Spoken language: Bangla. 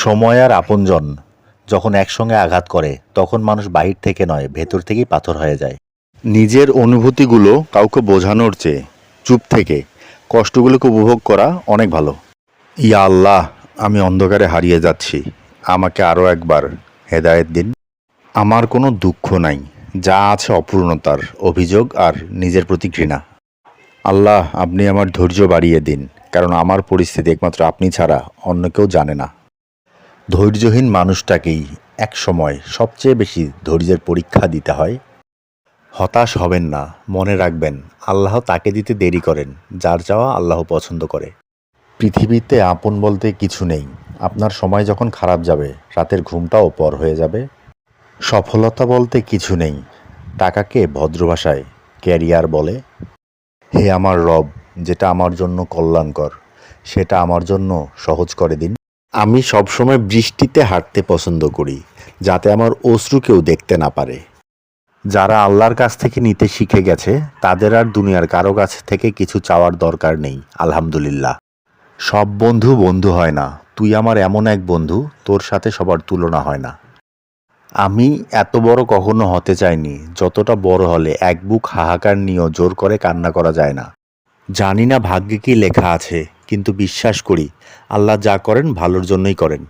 সময় আর আপনজন যখন একসঙ্গে আঘাত করে তখন মানুষ বাহির থেকে নয় ভেতর থেকেই পাথর হয়ে যায়। নিজের অনুভূতিগুলো কাউকে বোঝানোর চেয়ে চুপ থেকে কষ্টগুলোকে উপভোগ করা অনেক ভালো। ইয়া আল্লাহ, আমি অন্ধকারে হারিয়ে যাচ্ছি, আমাকে আরও একবার হেদায়েত দিন। আমার কোনো দুঃখ নাই, যা আছে অপূর্ণতার অভিযোগ আর নিজের প্রতি ঘৃণা। আল্লাহ, আপনি আমার ধৈর্য বাড়িয়ে দিন, কারণ আমার পরিস্থিতি একমাত্র আপনি ছাড়া অন্য কেউ জানে না। ধৈর্যহীন মানুষটাকেই এক সময় সবচেয়ে বেশি ধৈর্যের পরীক্ষা দিতে হয়। হতাশ হবেন না, মনে রাখবেন আল্লাহ তাকে দিতে দেরি করেন যার চাওয়া আল্লাহ পছন্দ করে। পৃথিবীতে আপন বলতে কিছু নেই। আপনার সময় যখন খারাপ যাবে রাতের ঘুমটাও পর হয়ে যাবে। সফলতা বলতে কিছু নেই। টাকাকে ভদ্র ভাষায় ক্যারিয়ার বলে। হে আমার রব, যেটা আমার জন্য কল্যাণকর সেটা আমার জন্য সহজ করে দিন। আমি সবসময় বৃষ্টিতে হাঁটতে পছন্দ করি, যাতে আমার অশ্রু কেউ দেখতে না পারে। যারা আল্লাহর কাছ থেকে নিতে শিখে গেছে তাদের আর দুনিয়ার কারো কাছ থেকে কিছু চাওয়ার দরকার নেই, আলহামদুলিল্লাহ। সব বন্ধু বন্ধু হয় না, তুই আমার এমন এক বন্ধু, তোর সাথে সবার তুলনা হয় না। আমি এত বড় কখনো হতে চাইনি যতটা বড় হলে এক বুক হাহাকার নিয়েও জোর করে কান্না করা যায় না। জানি না ভাগ্যে কি লেখা আছে, কিন্তু বিশ্বাস করি আল্লাহ যা করেন ভালোর জন্যই করেন।